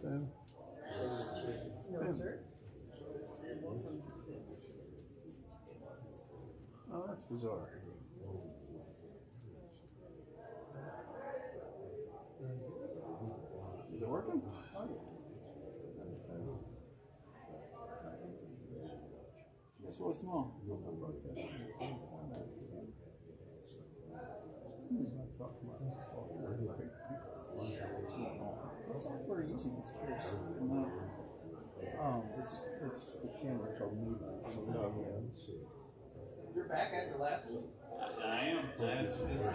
Boom. No, sir. Oh, that's bizarre. Is it working? It's really small. What software are you using? It's curious. It's the camera called Move. You're back after last week? I am. I just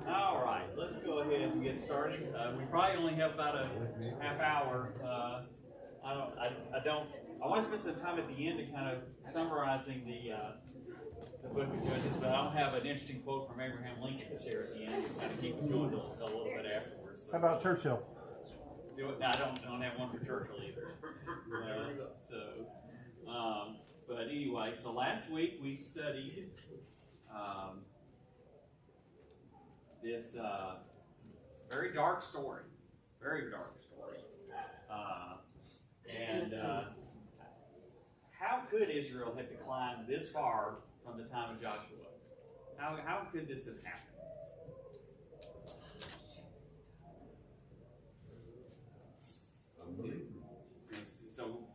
All right, let's go ahead and get started. We probably only have about a half hour. I want to spend some time at the end to kind of summarizing the book of Judges, but I don't have an interesting quote from Abraham Lincoln to share at the end to kind of keep us going a little bit afterwards. So. How about Churchill? No, I don't have one for Churchill either. But anyway, so last week we studied this very dark story. How could Israel have declined this far from the time of Joshua? How could this have happened? So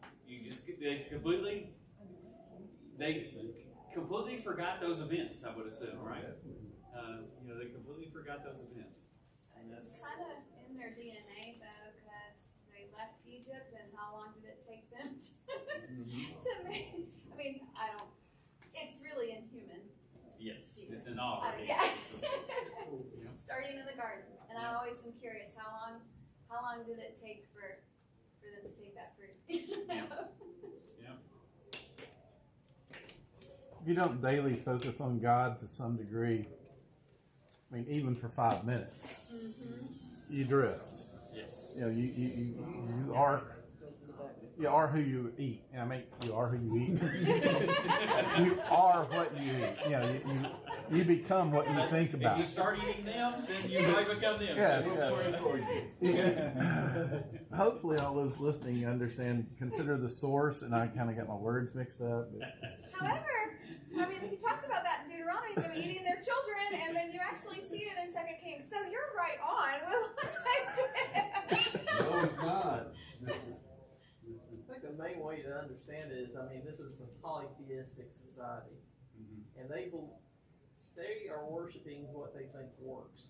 they completely forgot those events, I would assume, right? They completely forgot those events. And it's kind of in their DNA, though, because they left Egypt, and how long did it take them to make? I mean, it's really inhuman. Yes, it's an honor. Yeah. Starting in the garden, and I always am curious how long did it take for them to take that fruit? Yeah. If you don't daily focus on God to some degree, I mean, even for 5 minutes, you drift. Yes. You are who you eat. I mean, you are who you eat. You are what you eat. You become what you think about. If you start eating them, then you might become them. Yes. Hopefully, all those listening understand. Consider the source, and I kind of got my words mixed up. However, I mean, he talks about that in Deuteronomy, them eating their children, and then you actually see it in 2 Kings. So you're right on with what I did. No, it's not. I think the main way to understand it is, I mean, this is a polytheistic society, and they are worshiping what they think works.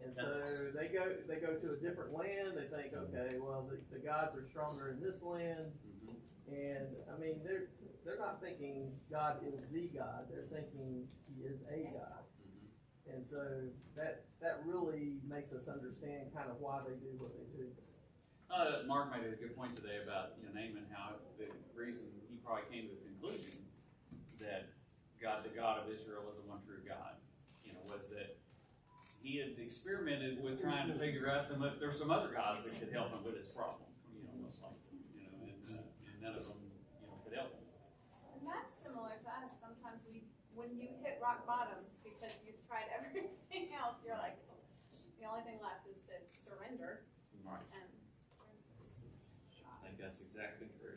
And so they go to a different land. They think, okay, well, the gods are stronger in this land, and I mean, they're not thinking God is the God. They're thinking He is a God, and so that really makes us understand kind of why they do what they do. Mark made a good point today about Naaman, how the reason he probably came to the conclusion that God, the God of Israel, was the one true God, was that he had experimented with trying to figure out there's some other gods that could help him with his problem, most likely, and none of them, could help him. And that's similar to us. Sometimes when you hit rock bottom because you've tried everything else, you're like, the only thing left is to surrender. Right. And I think that's exactly true.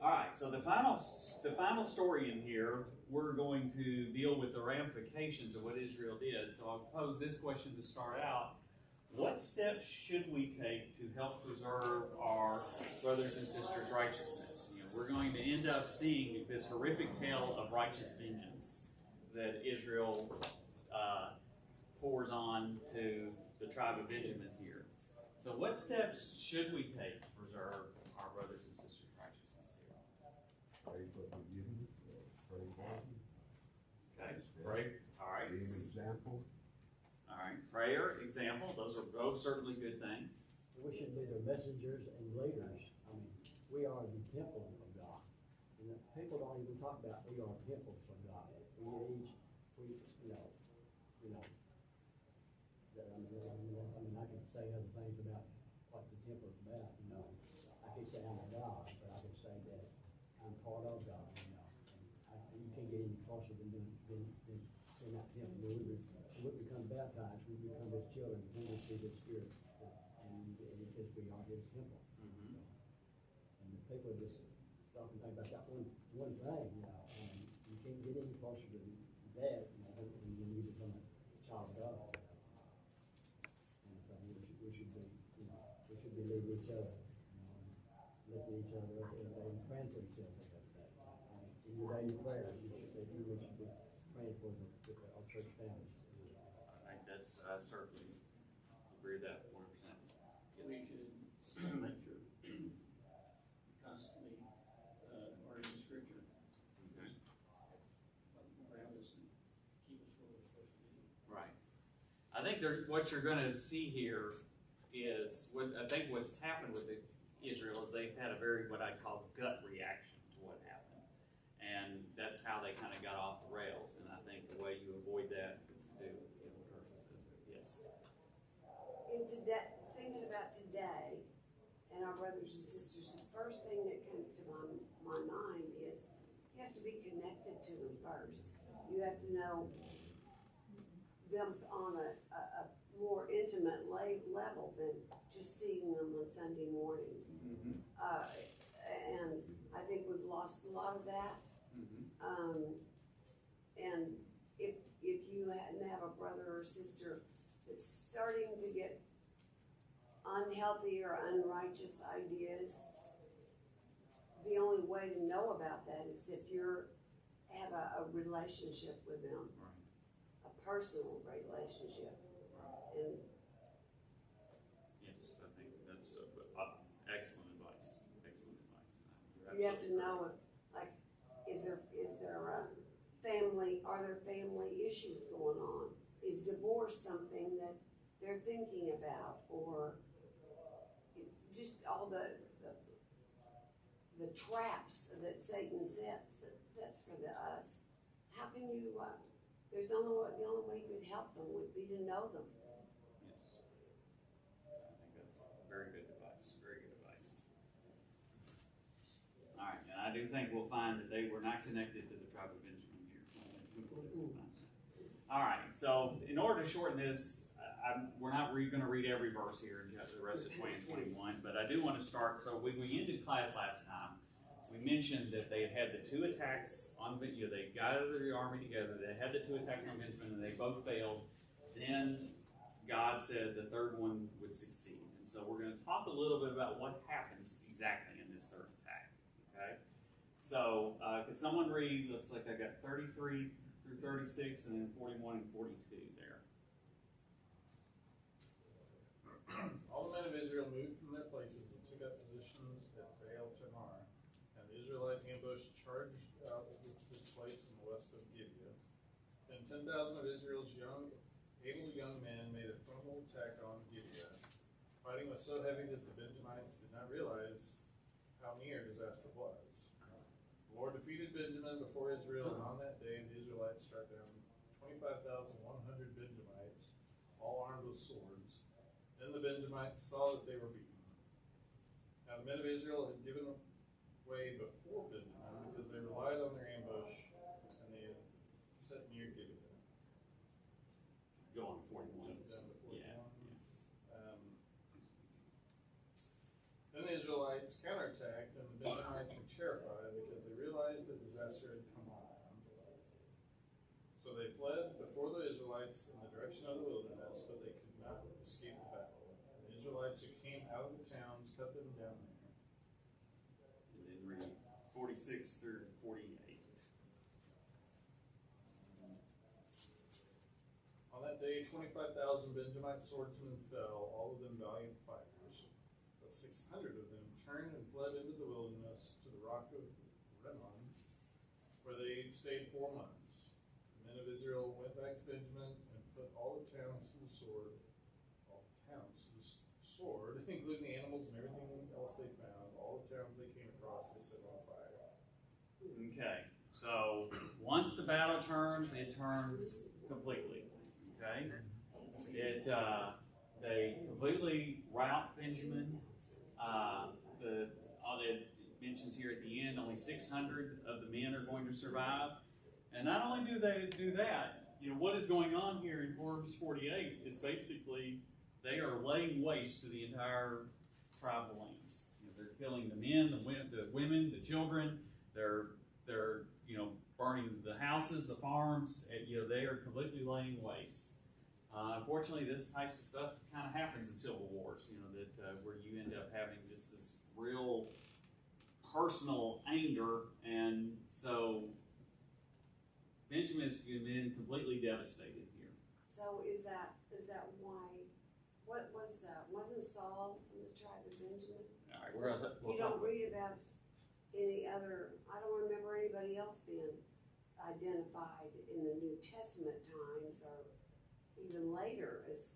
All right, so the final story in here, we're going to deal with the ramifications of what Israel did. So I'll pose this question to start out. What steps should we take to help preserve our brothers and sisters' righteousness? We're going to end up seeing this horrific tale of righteous vengeance that Israel pours on to the tribe of Benjamin here. So what steps should we take to preserve our brothers and sisters' righteousness here? Pray for forgiveness. Pray for them. Okay, pray. All right. Be an example. All right, prayer, example. Those are both certainly good things. We should be their messengers and leaders. I mean, we are the temple of God. People don't even talk about we are temples of God. I can say other things about what the temple is about. I can say I'm a God, but I part of God, you know. And you can't get any closer than that temple. When we become baptized, we become His children, then we see His Spirit, and He says we are His temple. And the people just often think about that one thing, you know, and you can't get any closer than that, you know, when you become a child of God. And so we should be, you know, we should be leading each other, you know, lifting each other up every day and praying for each other every day. In your daily prayers, we should be praying for our church families. I think that's, I certainly agree with that 100%. We should make sure constantly are in the scripture. Okay. Ground us and keep us where we're supposed to be. Right. I think what you're going to see here is I think what's happened with Israel is they've had a very what I call gut reaction to what happened, and that's how they kind of got off the rails. And I think the way you avoid that is to do what Ursula says. Yes. In today, thinking about today and our brothers and sisters, the first thing that comes to my mind is you have to be connected to them first. You have to know them on a more intimate level than just seeing them on Sunday mornings. And I think we've lost a lot of that. And if you have a brother or sister that's starting to get unhealthy or unrighteous ideas, the only way to know about that is if you have a relationship with them, a personal relationship. And yes, I think that's excellent advice. Excellent advice. you have to know if, like, is there are there family issues going on? Is divorce something that they're thinking about, or just all the traps that Satan sets for us? How can you? The only way you could help them would be to know them. Yes, I think that's very good advice. Very good advice. All right, and I do think we'll find that they were not connected to the tribe of Benjamin here. All right, so in order to shorten this, we're not going to read every verse here in the rest of 20 and 21, but I do want to start. So we ended class last time. We mentioned that they had the two attacks on, they gathered the army together. They had the two attacks on Benjamin, and they both failed. Then God said the third one would succeed. And so we're going to talk a little bit about what happens exactly in this third attack. Okay. So could someone read? Looks like I got 33 through 36, and then 41 and 42 there. All the men of Israel moved from their places and took up positions at Baal Tamar, and the Israelite ambush charged out of this place in the west of Gibeah. Then 10,000 of Israel's able young men made a frontal attack on Gibeah. Fighting was so heavy that the Benjamites did not realize how near disaster was. The Lord defeated Benjamin before Israel, and on that day the Israelites struck down 25,100 Benjamites, all armed with swords. Then the Benjamites saw that they were beaten. Now the men of Israel had given way before Benjamin because they relied on their ambush, and they had set near Gibeah. Go on, 41. Yeah. Then the Israelites counterattacked, and the Benjamites were terrified because they realized that disaster had come on them. So they fled before the Israelites in the direction of the wilderness, but they could not escape the battle. The Israelites who came out of the towns cut them down there. And then read 46 through 48. On that day, 25,000 Benjamite swordsmen fell, all of them valiant fighters. But 600 of them turned and fled into the wilderness to the rock of Rimmon, where they stayed 4 months. The men of Israel went back to Benjamin and put all the towns to the sword, including the animals and everything else they found. All the towns they came across, they set on fire. Okay, so once the battle turns, it turns completely. Okay, they completely rout Benjamin. mentions here at the end, only 600 of the men are going to survive. And not only do they do that, what is going on here in verse 48 is basically they are laying waste to the entire tribal lands. They're killing the men, the women, the children. They're burning the houses, the farms. They are completely laying waste. Unfortunately, this types of stuff kind of happens in civil wars. Where you end up having just this real personal anger, and so Benjamin has been completely devastated here. So is that why? What was wasn't Saul from the tribe of Benjamin? All right, we'll you don't read about any other. I don't remember anybody else being identified in the New Testament times or even later as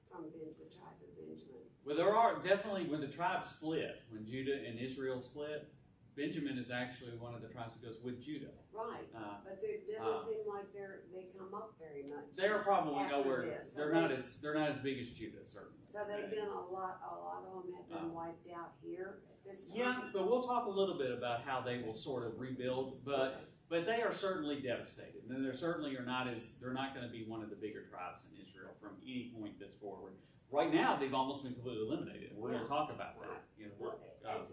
from the tribe of Benjamin. Well, there are definitely, when the tribes split, when Judah and Israel split, Benjamin is actually one of the tribes that goes with Judah. Right, but there doesn't seem like they come up very much. They're probably nowhere. This. They're not as big as Judah, certainly. So they've been a lot of them have been wiped out here at this time. Yeah, but we'll talk a little bit about how they will sort of rebuild, but they are certainly devastated, and they certainly are not they're not going to be one of the bigger tribes in Israel from any point this forward. Right now, they've almost been completely eliminated, and we're going to talk about that.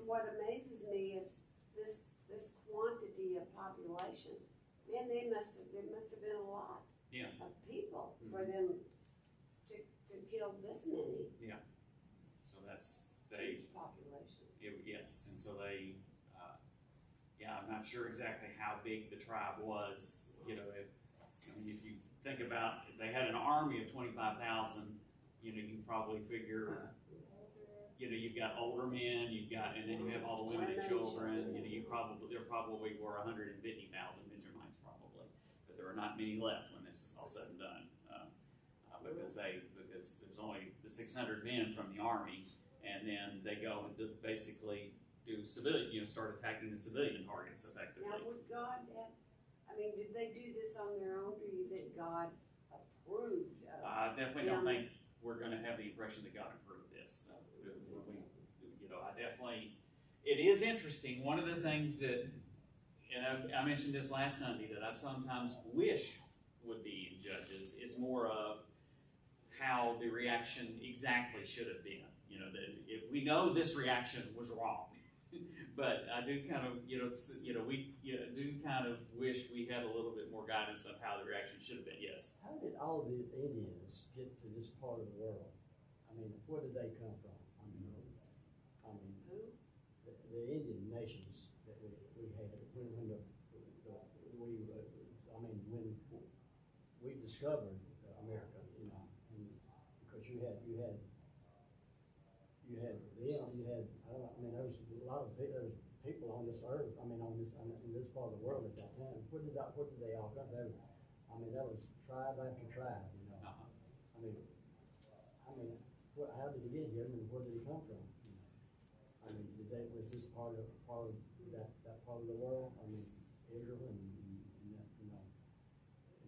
What amazes me is this quantity of population. Man, there must have been a lot of people for them to kill this many. Yeah. So that's huge population. Yes, and so they. I'm not sure exactly how big the tribe was. If you think about, if they had an army of 25,000, you probably figure, you've got older men, and then you have all the women and children. There probably were 150,000 Benjamites probably, but there are not many left when this is all said and done, because there's only the 600 men from the army, and then they go and basically do civilian, start attacking the civilian targets effectively. Now, would God have, did they do this on their own, or do you think God approved of I definitely don't think we're going to have the impression that God approved this. It is interesting. One of the things that, and I mentioned this last Sunday, that I sometimes wish would be in Judges is more of how the reaction exactly should have been. That if we know this reaction was wrong. But I do kind of, we do kind of wish we had a little bit more guidance of how the reaction should have been. Yes. How did all of the Indians get to this part of the world? Where did they come from? who? The Indian nations that we had when we discovered America, and because you had them, there was a lot of people on this earth. In this part of the world at that time. Where did they all come from? That was tribe after tribe. How did he get here? Where did he come from? Was this part of that part of the world? Israel and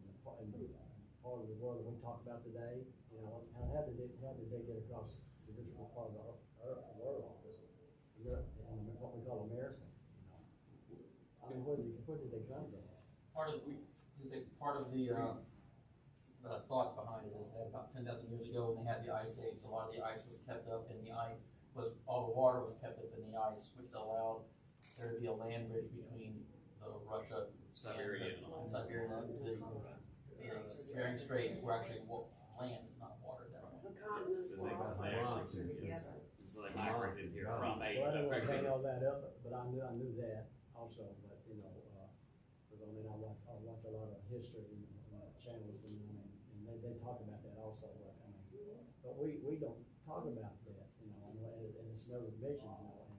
the part of the world that we talk about today. How did they get across to this part of the world? What we call America. Where did they come from? Part of the thoughts behind it is that about 10,000 years ago, when they had the ice age, a lot of the ice was kept up, and all the water was kept up in the ice, which allowed there to be a land bridge between Russia Siberia. and Siberia. The Bering Straits were actually land, not water. The continents were all together. So they migrated here from I don't want to hang all that up, but I knew that also. But because I watch a lot of history channels, and they talk about that also. But we don't talk about that, and it's never mentioned.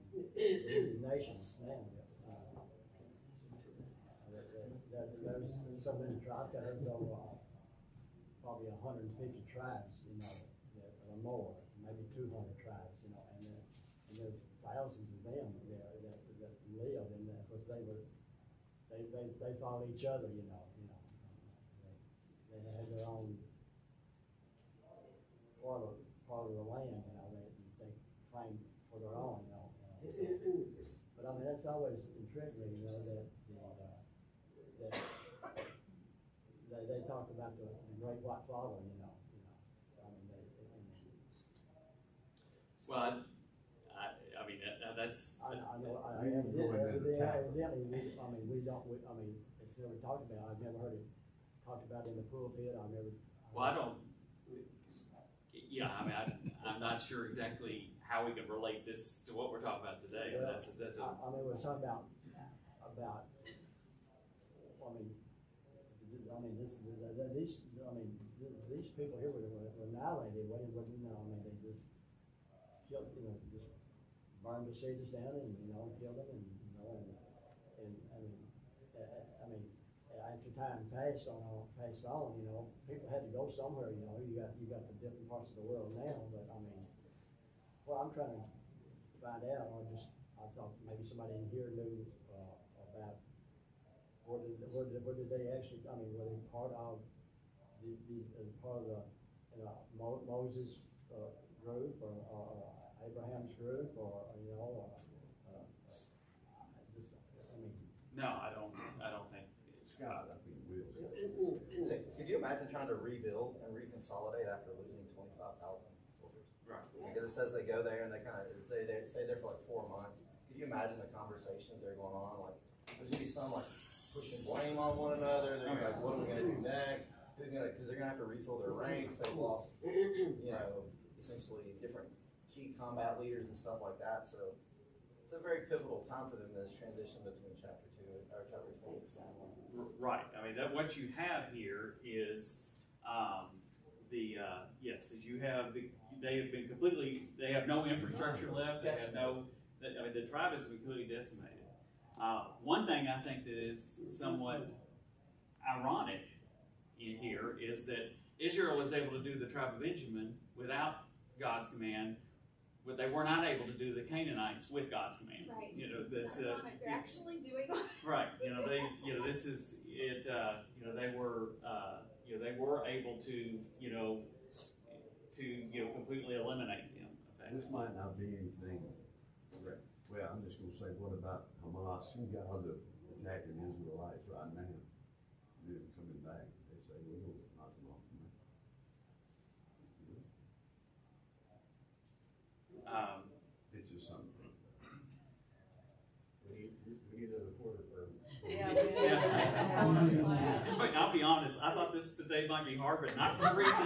In nations now. There's so many tribes. There's over probably 150 tribes, that are more, maybe 200 tribes, and there's thousands of them there that live in that, because they follow each other, they have their own part of the land, they claim for their own, But that's always intrigued me, you know, that they talk about the great white father, you know. I mean, Well, I mean, that's. I know, You can go in and attack them. evidently, I mean, it's never talked about, I've never heard it talked about in the pulpit, I've never. Well, I don't. Yeah, I mean, I'm not sure exactly how we can relate this to what we're talking about today. Well, That's a. I mean, we're talking about, these people here were annihilated, you know, I mean, they just killed, you know, just burned the cities down and, you know, killed them and, you know, and after time passed on, you know, people had to go somewhere, you know, you got the different parts of the world now, but I mean, well, I'm trying to find out, I thought maybe somebody in here knew, about where did they actually, I mean, were they part of part of the, you know, Moses, group or Abraham's group or, you know, No, I don't think. Scott, I think will. Could you imagine trying to rebuild and reconsolidate after losing 25,000 soldiers? Right. Because it says they go there and they stay there for like 4 months. Could you imagine the conversations that are going on? Like, there's gonna be some like pushing blame on one another. They're gonna be like, what are we gonna do next? Because they're gonna have to refill their ranks. They've lost, you know, essentially different key combat leaders and stuff like that. So it's a very pivotal time for them in this transition between chapter 2 or chapter 20. Right. I mean, what you have here is yes, as you have they have no infrastructure left. They have no. I mean, the tribe is completely decimated. One thing I think that is somewhat ironic in here is that Israel was able to do the tribe of Benjamin without God's command, but they were not able to do the Canaanites with God's command. Right. You know, that's they're actually doing right. You know, this is it. They were able to completely eliminate them. This might not be anything direct. Well, I'm just gonna say, what about Hamas and Gaza attacking Israelites right now? Then coming back, they say, we're gonna knock them off. It's just something. We need another quarter for. But I'll be honest, I thought this today might be hard, but not for the reasons.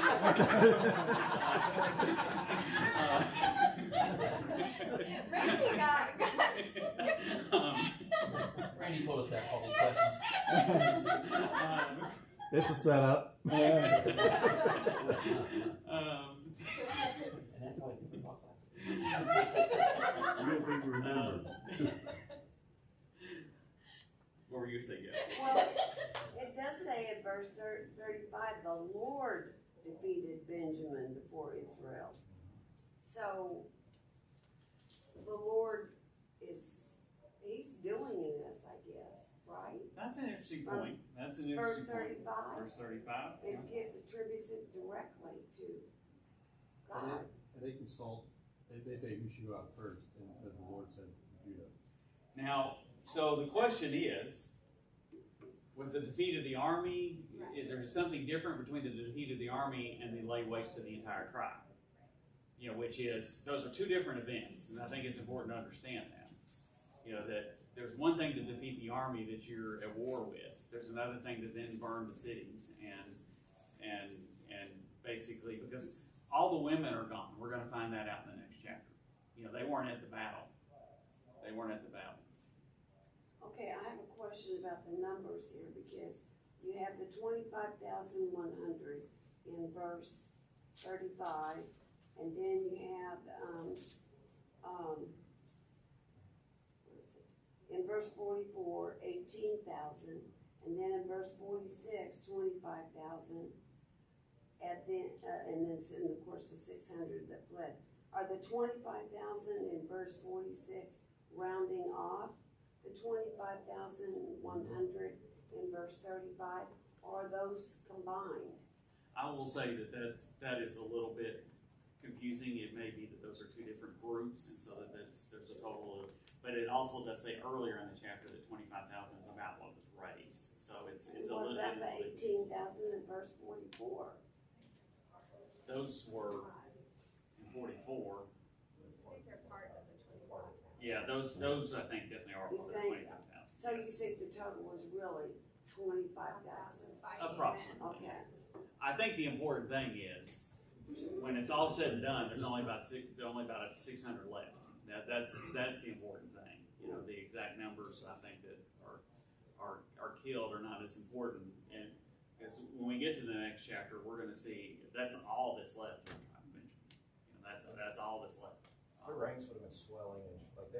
Randy told us that all these questions. It's a setup. And that's how I think about that. You'll be remembered. What were you saying? Well, it does say in verse 35, the Lord defeated Benjamin before Israel. So, the Lord he's doing this, I guess, right? That's an interesting point. That's an Verse interesting 35. point. Verse 35. It attributes it directly to God. And they consult, they say who should go out first, and it says the Lord said Judah. Now, so the question is, was the defeat of the army, is there something different between the defeat of the army and the lay waste to the entire tribe? You know, which is, those are two different events, and I think it's important to understand that. You know, that there's one thing to defeat the army that you're at war with. There's another thing to then burn the cities and basically, because all the women are gone. We're going to find that out in the next chapter. You know, they weren't at the battle. They weren't at the battle. Okay, I have a question about the numbers here because you have the 25,100 in verse 35, and then you have in verse 44, 18,000, and then in verse 46, 25,000, and then of course the 600 that fled. Are the 25,000 in verse 46 rounding off the 25,100 in verse 35, or are those combined? I will say that is a little bit confusing. It may be that those are two different groups, and so that there's a total of But it also does say earlier in the chapter that 25,000 is about what was raised. So it's a What little. about the 18,000 in verse 44? Those were in 44. I think they're part of the 25,000. Yeah, those I think definitely are You part of think- 25,000. So you think the total was really 25,000? Approximately. Okay. I think the important thing is when it's all said and done, there's only about 600 left. That's the important thing. You know, the exact numbers I think that are killed are not as important. And because when we get to the next chapter, we're going to see that's all that's left. You know, that's all that's left. The ranks would have been swelling, and like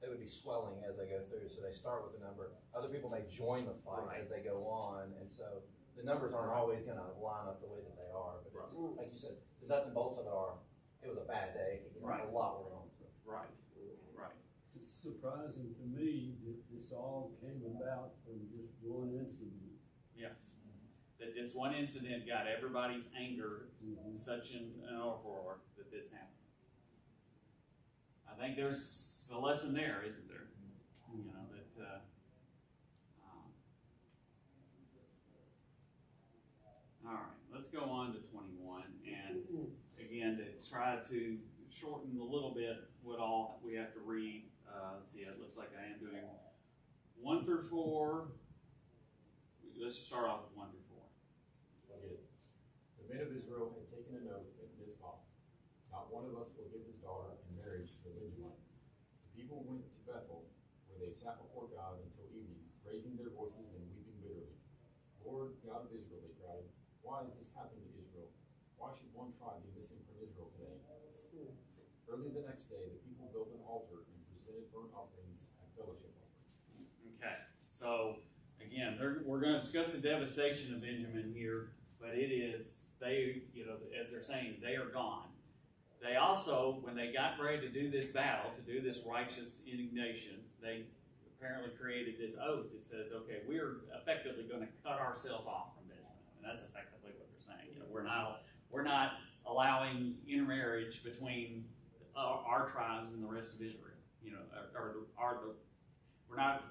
they would be swelling as they go through. So they start with a number. Other people may join the fight as they go on, and so the numbers aren't always going to line up the way that they are. But it's, like you said, the nuts and bolts of it are. It was a bad day. You know, Right. A lot went on. Right. Right. It's surprising to me that this all came about from just one incident. Yes. That this one incident got everybody's anger such an uproar that this happened. I think there's a lesson there, isn't there? You know, that all right, let's go on to 21. And again, to try to shorten a little bit what all we have to read. Let's see, it looks like I am doing 1 through 4. Let's just start off with 1 through 4. Okay. The men of Israel had taken an oath at Mizpah. Not one of us will give his daughter in marriage to a Benjamite. The people went to Bethel, where they sat before God until evening, raising their voices and weeping bitterly. Lord God of Israel, they cried, why has this happened to Israel? Why should one tribe be missing from Israel today? Early the next day, the people built an altar and presented burnt offerings and fellowship offerings. Okay, so again, we're going to discuss the devastation of Benjamin here, but it is, they, you know, as they're saying, they are gone. They also, when they got ready to do this battle, to do this righteous indignation, they apparently created this oath that says, okay, we're effectively going to cut ourselves off from Benjamin. And that's effectively what they're saying. You know, we're not allowing intermarriage between our tribes and the rest of Israel. You know, we're not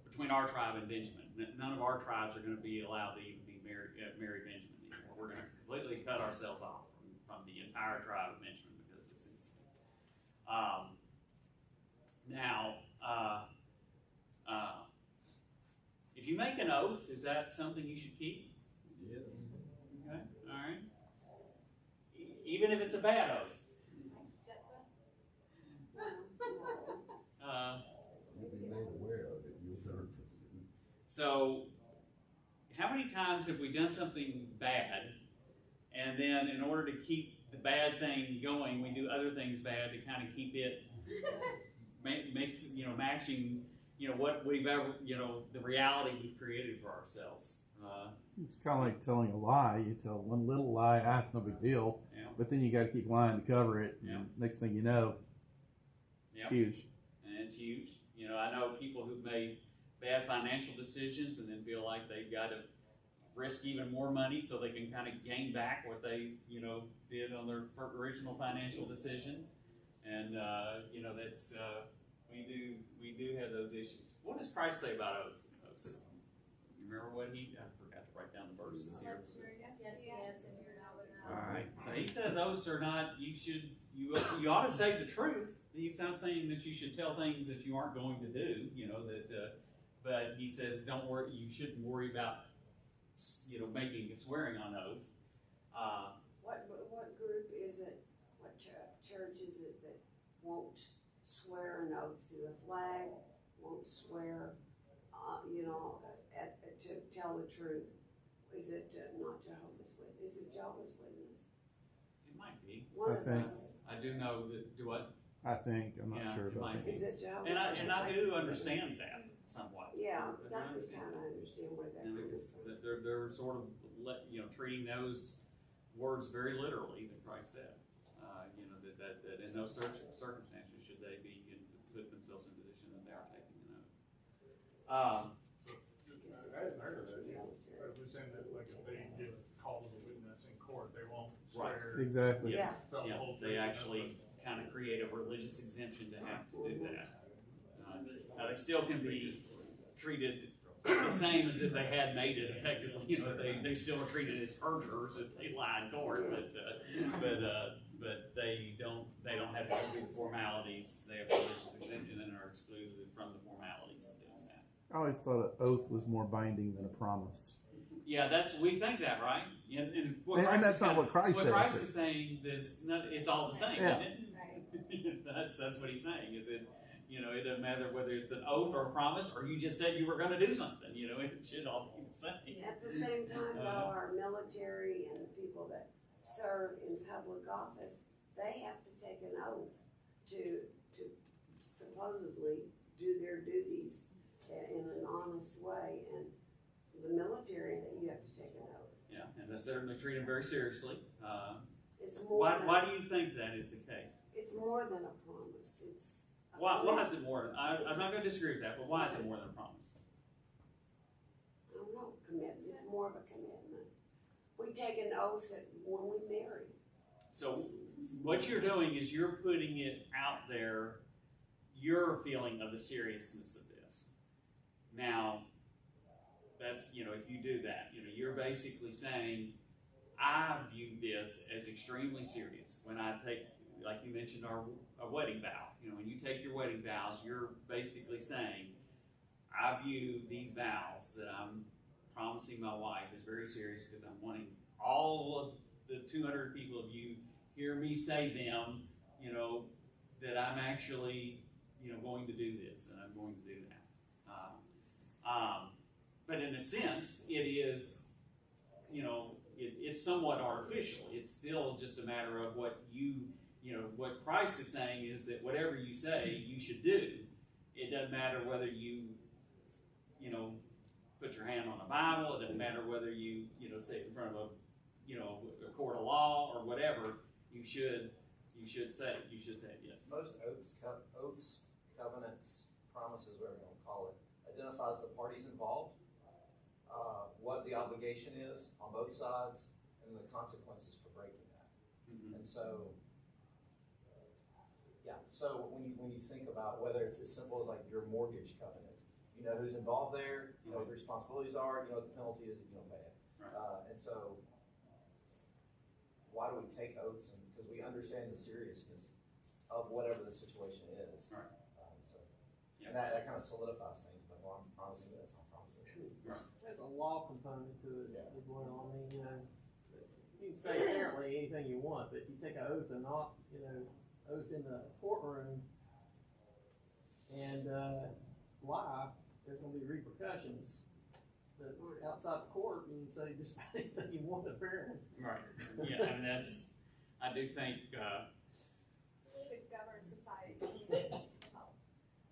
between our tribe and Benjamin. None of our tribes are going to be allowed to even be marry Benjamin anymore. We're going to completely cut ourselves off from the entire tribe of Benjamin because of this incident. If you make an oath, is that something you should keep? Yes. Okay, all right. Even if it's a bad oath. You'll be made aware of it. You'll learn from it. So, how many times have we done something bad, and then in order to keep the bad thing going, we do other things bad to kind of keep it makes matching what we've ever the reality we've created for ourselves. It's kind of like telling a lie. You tell one little lie, it's no big deal. Yeah. But then you got to keep lying to cover it. Yeah. And next thing you know, Yep. it's huge. And it's huge. I know people who've made bad financial decisions and then feel like they've got to risk even more money so they can kind of gain back what they did on their original financial decision. And that's we do have those issues. What does Christ say about oaths? You remember what I forgot to write down the verses here. Yes. All right. So he says oaths are not. You ought to say the truth. He's not saying that you should tell things that you aren't going to do. But he says don't worry. You shouldn't worry about making a swearing on oath. What group is it? What church is it that won't swear an oath to the flag? Won't swear, to tell the truth? Is it not Jehovah's Witness? Is it Jehovah's Witness? It might be. I think. I do know that. Do what? I think. I'm not sure it about might that. be. Is it Jehovah's And I Witness? do understand that somewhat. Yeah, I can kind of understand where that comes from. They're sort of treating those words very literally that Christ said. That in no circumstances should they be put themselves in a position that they are taking an oath. I heard of that. We're saying that like if they get called as a witness in court, they won't swear. Exactly. Yes. Tell the Yeah. whole They truth. actually kind of create a religious exemption to have to do that. They still can be treated the same as if they had made it effectively. You know, they still are treated as perjurers if they lie in court, but they don't have to go through the formalities. They have religious exemption and are excluded from the formalities of doing that. I always thought an oath was more binding than a promise. Yeah, we think that, right? And that's not what Christ said. What Christ is saying is, it's all the same, yeah. isn't it? That's what he's saying. Is it? You know, it doesn't matter whether it's an oath or a promise, or you just said you were going to do something. You know, it should all be the same. At the same time, though, our military and the people that serve in public office, they have to take an oath to supposedly do their duties in an honest way. And the military, that you have to take an oath. Yeah, and they certainly treat them very seriously. It's more. Why do you think that is the case? It's more than a promise. Why is it more? I'm not going to disagree with that, but why is it more than a promise? I don't know, commitment. It's more of a commitment. We take an oath when we marry. So what you're doing is you're putting it out there, your feeling of the seriousness of this. Now, that's, you know, if you do that, you know, you're basically saying, I view this as extremely serious. When I take, like you mentioned, our wedding vow. You know, when you take your wedding vows, you're basically saying, I view these vows that I'm promising my wife as very serious because I'm wanting all of the 200 people of you hear me say them, you know, that I'm actually, you know, going to do this and I'm going to do that. But in a sense, it is, you know, it's somewhat artificial. It's still just a matter of what what Christ is saying is that whatever you say, you should do. It doesn't matter whether you put your hand on a Bible. It doesn't matter whether you say it in front of a court of law or whatever. You should say it. Yes. Most oaths, covenants, promises, whatever you want to call it, identifies the parties involved, what the obligation is on both sides, and the consequences for breaking that. Mm-hmm. And so, so when you think about whether it's as simple as like your mortgage covenant, you know who's involved there, you know what the responsibilities are, you know what the penalty is if you don't pay it. Right. And so, why do we take oaths? Because we understand the seriousness of whatever the situation is. Right. And that kind of solidifies things. Like, well, I'm promising this, I'm promising this. Right. There's a law component to it as well. I mean, you can say apparently anything you want, but if you take an oath and not, oath in the courtroom and lie, there's going to be repercussions. But outside the court, you can say just about anything you want, apparently. Right. Yeah, I mean, I do think. It's a really good governed society.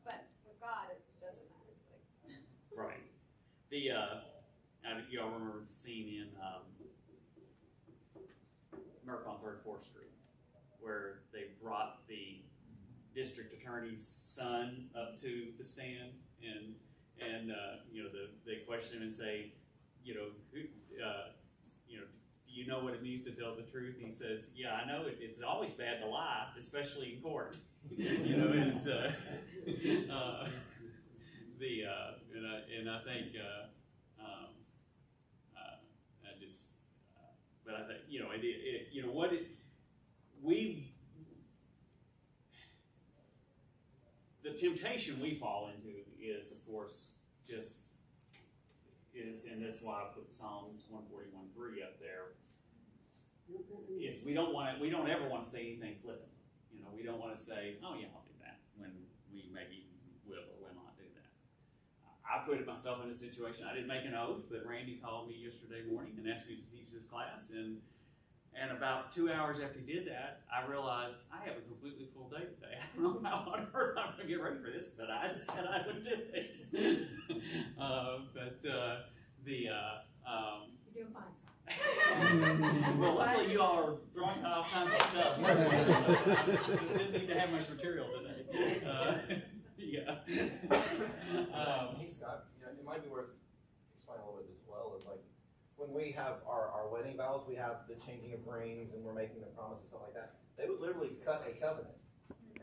But with God, it doesn't matter. Right. You all remember the scene in Merck on 34th Street, where they brought the district attorney's son up to the stand, and they question him and say, do you know what it means to tell the truth? And he says, yeah, I know it's always bad to lie, especially in court. I think but I think the temptation we fall into is, of course, and that's why I put Psalms 141:3 up there. Is we don't ever want to say anything flippant. We don't want to say, oh yeah, I'll do that, when we maybe will or will not do that. I put myself in a situation. I didn't make an oath, but Randy called me yesterday morning and asked me to teach this class, and about 2 hours after he did that, I realized I have a completely full day today. I don't know how on earth I'm going to get ready for this, but I said I would do it. You're doing fine. Well, luckily you all are throwing out all kinds of stuff. So didn't need to have much material today. Hey Scott, it might be worth explaining a little bit as well. Is like when we have our wedding vows, we have the changing of rings and we're making the promise and stuff like that. They would literally cut a covenant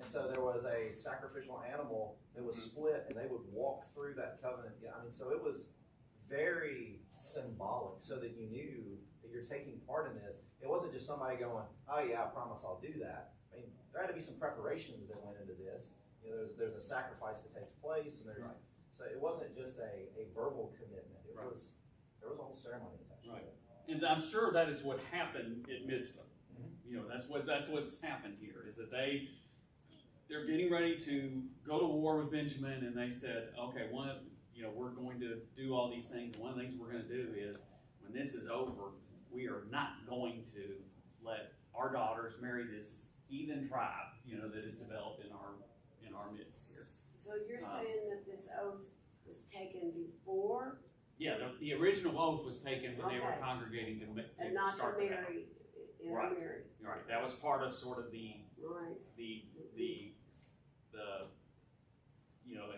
And so there was a sacrificial animal that was split, and they would walk through that covenant. Yeah, I mean, so it was very symbolic, so that you knew that you're taking part in this. It wasn't just somebody going, "Oh yeah, I promise I'll do that." I mean, there had to be some preparations that went into this. You know, there's a sacrifice that takes place, and there's so it wasn't just a verbal commitment. It was there was a whole ceremony attached to it. And I'm sure that is what happened at Mizpah. You know, that's what's happened here, is that they're getting ready to go to war with Benjamin, and they said, okay, we're going to do all these things. One of the things we're going to do is, when this is over, we are not going to let our daughters marry this heathen tribe, that is developed in our midst here. So you're saying that this oath was taken before? Yeah, the original oath was taken when they were congregating to and not start to marry, intermarry. Right. That was part of sort of the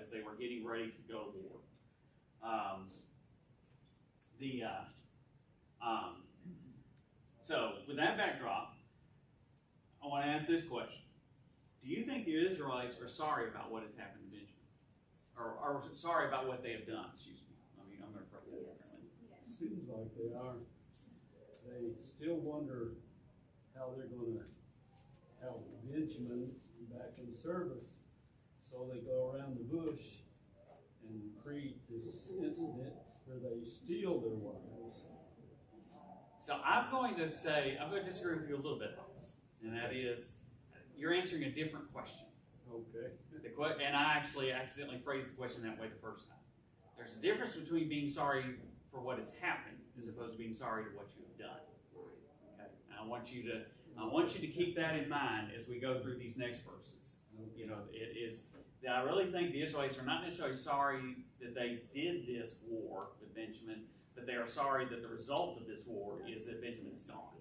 as they were getting ready to go to war. So with that backdrop, I want to ask this question: do you think the Israelites are sorry about what has happened to Benjamin, or are sorry about what they have done? Excuse me. I mean, I'm going to phrase that differently. Seems like they are. They still wonder how they're going to have Benjamin back in service. So they go around the bush and create this incident where they steal their wives. So I'm going to disagree with you a little bit on this, and that is, you're answering a different question. Okay. And I actually accidentally phrased the question that way the first time. There's a difference between being sorry for what has happened as opposed to being sorry to what you have done. Okay. And I want you to keep that in mind as we go through these next verses. You know, it is that I really think the Israelites are not necessarily sorry that they did this war with Benjamin, but they are sorry that the result of this war is that Benjamin is gone.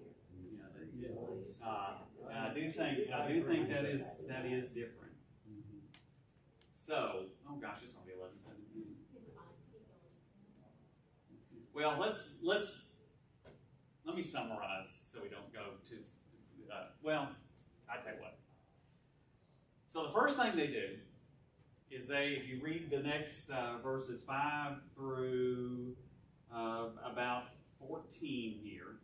And I do think that is different. So, oh gosh, it's only 11:17. Well, let me summarize so we don't go too. I tell you what. So the first thing they do is if you read the next verses 5 through about 14 here,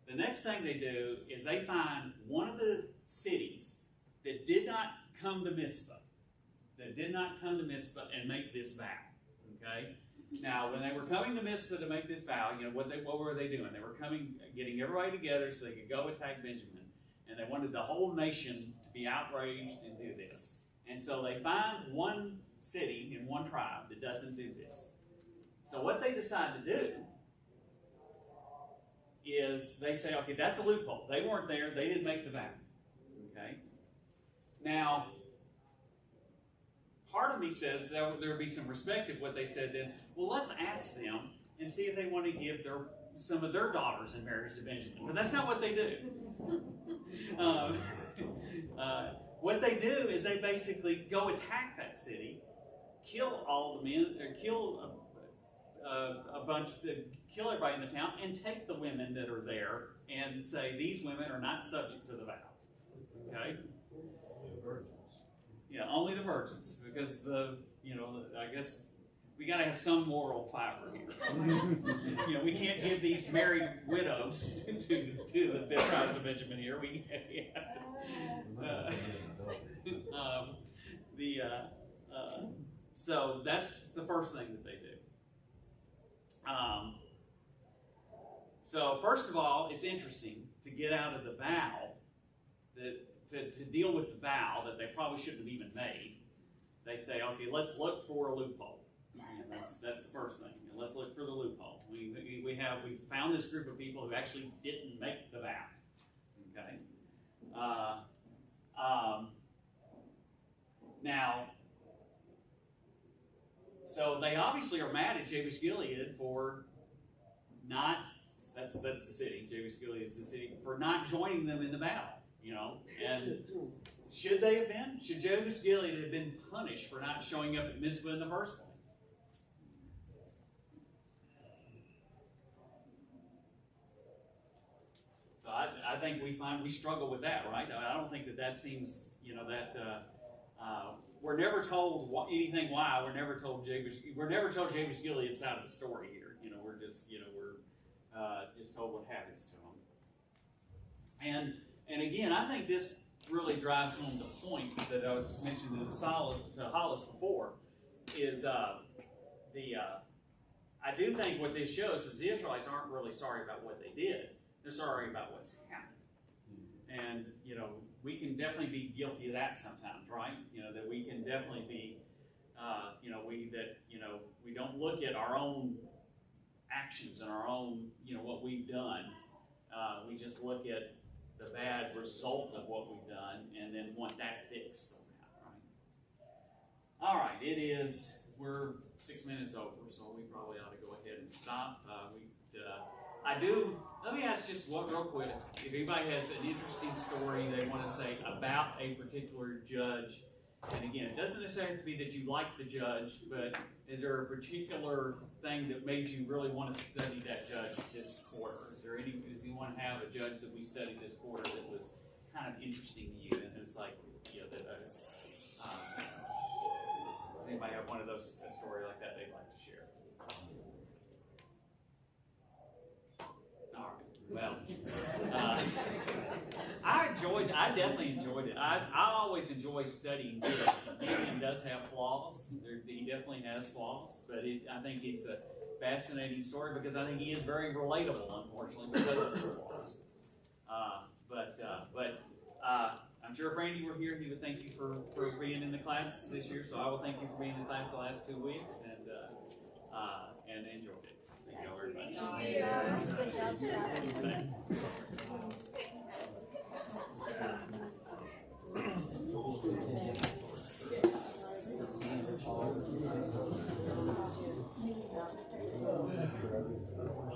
the next thing they do is they find one of the cities that did not come to Mizpah, and make this vow. Okay? Now, when they were coming to Mizpah to make this vow, what were they doing? They were getting everybody together so they could go attack Benjamin, and they wanted the whole nation to be outraged and do this. And so they find one city and one tribe that doesn't do this. So what they decide to do is they say, okay, that's a loophole. They weren't there. They didn't make the vow. Okay? Now, part of me says there would be some respect of what they said then. Well, let's ask them and see if they want to give some of their daughters in marriage to Benjamin. But that's not what they do. What they do is they basically go attack that city, kill all the men, or kill kill everybody in the town, and take the women that are there and say these women are not subject to the vow. Okay? The virgins. Yeah, only the virgins, because I guess we got to have some moral fiber here. We can't give these married widows to the tribes of Benjamin here. So that's the first thing that they do. So first of all, it's interesting to get out of the vow to deal with the vow that they probably shouldn't have even made. They say, okay, let's look for a loophole. And that's the first thing. And let's look for the loophole. We found this group of people who actually didn't make the vow. Okay. Now, so they obviously are mad at Jabesh Gilead for not. That's the city. Jabesh Gilead is the city for not joining them in the vow. And should they have been? Should Jabesh Gilead have been punished for not showing up at Mizpah in the first place? So I think we struggle with that, right? I don't think that seems, we're never told anything why. We're never told Jabesh Gilead's side of the story here. We're just just told what happens to them. And again, I think this really drives home the point that I was mentioning to Hollis before. Is I do think what this shows is the Israelites aren't really sorry about what they did. They're sorry about what's happened. And, we can definitely be guilty of that sometimes, right? That we can definitely be, we don't look at our own actions and our own, what we've done. We just look at the bad result of what we've done and then want that fixed somehow, right? All right, we're 6 minutes over, so we probably ought to go ahead and stop. Let me ask just one real quick. If anybody has an interesting story they want to say about a particular judge, and again, it doesn't necessarily have to be that you like the judge, but is there a particular thing that made you really want to study that judge this quarter? Does anyone have a judge that we studied this quarter that was kind of interesting to you? And it was like, does anybody have one of those, a story like that they'd like to share? All right. Well, I definitely enjoyed it. I always enjoy studying Gideon. Gideon does have flaws. He definitely has flaws, but I think it's a fascinating story because I think he is very relatable, unfortunately, because of his flaws. But I'm sure if Randy were here, he would thank you for being in the class this year. So I will thank you for being in the class the last 2 weeks and enjoyed it. Thank you all very much. Thanks.